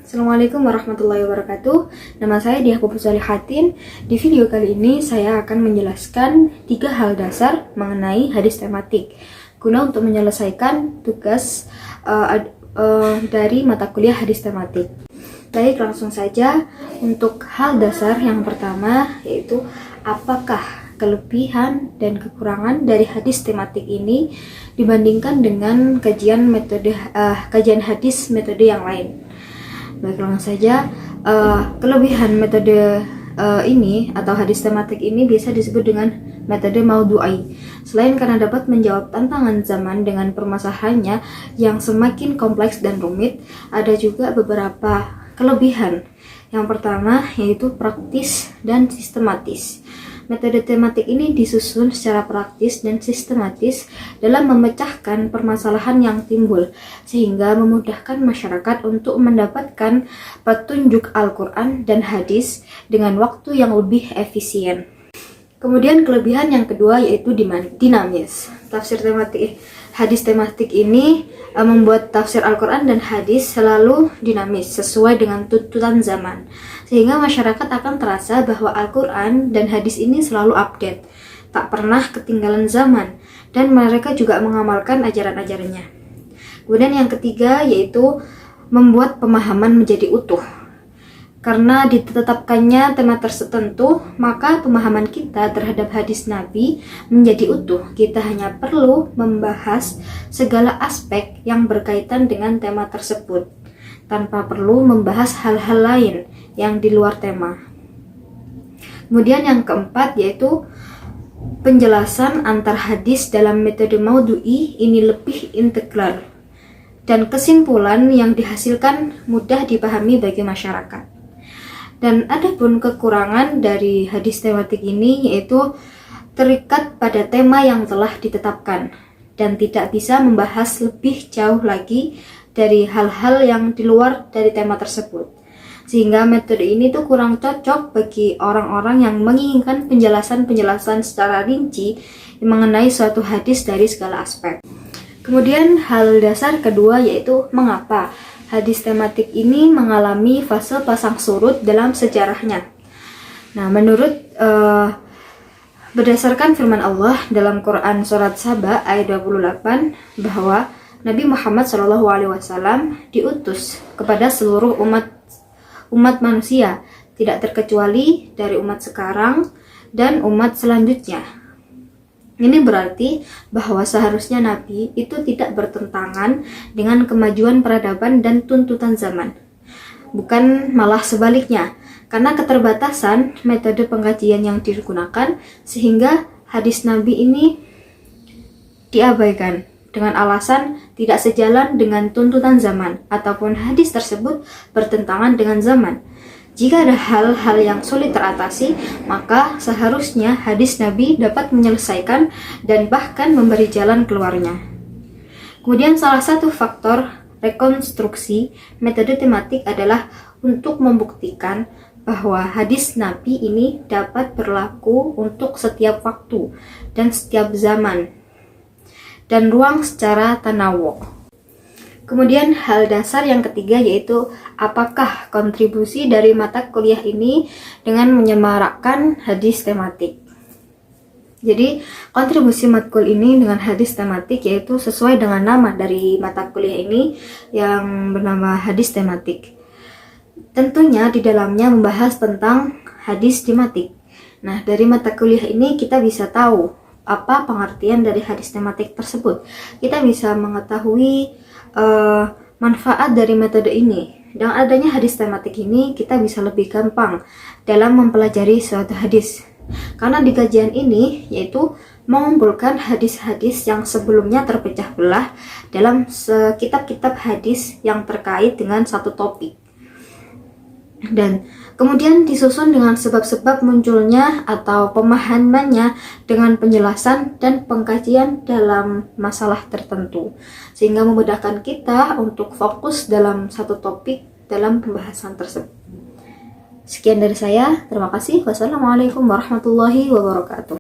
Assalamualaikum warahmatullahi wabarakatuh. Nama saya Diah Pupu Solihatin. Di video kali ini saya akan menjelaskan 3 hal dasar mengenai hadis tematik guna untuk menyelesaikan tugas dari mata kuliah hadis tematik. Baik, langsung saja. Untuk hal dasar yang pertama yaitu apakah kelebihan dan kekurangan dari hadis tematik ini dibandingkan dengan kajian hadis metode yang lain. Baik, langsung saja. Kelebihan metode ini atau hadis tematik ini bisa disebut dengan metode maudu'i. Selain karena dapat menjawab tantangan zaman dengan permasalahannya yang semakin kompleks dan rumit, ada juga beberapa kelebihan. Yang pertama yaitu praktis dan sistematis. Metode tematik ini disusun secara praktis dan sistematis dalam memecahkan permasalahan yang timbul, sehingga memudahkan masyarakat untuk mendapatkan petunjuk Al-Quran dan hadis dengan waktu yang lebih efisien. Kemudian kelebihan yang kedua yaitu dinamis. Tafsir tematik hadis tematik ini membuat tafsir Al-Quran dan hadis selalu dinamis sesuai dengan tuntutan zaman, sehingga masyarakat akan terasa bahwa Al-Quran dan hadis ini selalu update, tak pernah ketinggalan zaman, dan mereka juga mengamalkan ajaran-ajarannya. Kemudian yang ketiga yaitu membuat pemahaman menjadi utuh. Karena ditetapkannya tema tertentu, maka pemahaman kita terhadap hadis Nabi menjadi utuh. Kita hanya perlu membahas segala aspek yang berkaitan dengan tema tersebut, tanpa perlu membahas hal-hal lain yang di luar tema. Kemudian yang keempat yaitu penjelasan antar hadis dalam metode maudu'i ini lebih integral, dan kesimpulan yang dihasilkan mudah dipahami bagi masyarakat. Dan ada pun kekurangan dari hadis tematik ini yaitu terikat pada tema yang telah ditetapkan dan tidak bisa membahas lebih jauh lagi dari hal-hal yang di luar dari tema tersebut, sehingga metode ini tuh kurang cocok bagi orang-orang yang menginginkan penjelasan-penjelasan secara rinci mengenai suatu hadis dari segala aspek. Kemudian hal dasar kedua yaitu mengapa hadis tematik ini mengalami fase pasang surut dalam sejarahnya. Nah, berdasarkan firman Allah dalam Quran surat Saba ayat 28 bahwa Nabi Muhammad SAW diutus kepada seluruh umat manusia, tidak terkecuali dari umat sekarang dan umat selanjutnya. Ini berarti bahwa seharusnya Nabi itu tidak bertentangan dengan kemajuan peradaban dan tuntutan zaman. Bukan malah sebaliknya, karena keterbatasan metode pengkajian yang digunakan sehingga hadis Nabi ini diabaikan dengan alasan tidak sejalan dengan tuntutan zaman ataupun hadis tersebut bertentangan dengan zaman. Jika ada hal-hal yang sulit teratasi, maka seharusnya hadis Nabi dapat menyelesaikan dan bahkan memberi jalan keluarnya. Kemudian salah satu faktor rekonstruksi metode tematik adalah untuk membuktikan bahwa hadis Nabi ini dapat berlaku untuk setiap waktu dan setiap zaman dan ruang secara tanawu. Kemudian hal dasar yang ketiga yaitu apakah kontribusi dari mata kuliah ini dengan menyemarakkan hadis tematik. Jadi kontribusi matkul ini dengan hadis tematik yaitu sesuai dengan nama dari mata kuliah ini yang bernama hadis tematik. Tentunya di dalamnya membahas tentang hadis tematik. Nah, dari mata kuliah ini kita bisa tahu apa pengertian dari hadis tematik tersebut. Kita bisa mengetahui manfaat dari metode ini. Dengan adanya hadis tematik ini, kita bisa lebih gampang dalam mempelajari suatu hadis. Karena di kajian ini yaitu mengumpulkan hadis-hadis yang sebelumnya terpecah belah dalam kitab-kitab hadis yang terkait dengan satu topik. Dan kemudian disusun dengan sebab-sebab munculnya atau pemahamannya dengan penjelasan dan pengkajian dalam masalah tertentu, sehingga memudahkan kita untuk fokus dalam satu topik dalam pembahasan tersebut. Sekian dari saya, terima kasih. Wassalamualaikum warahmatullahi wabarakatuh.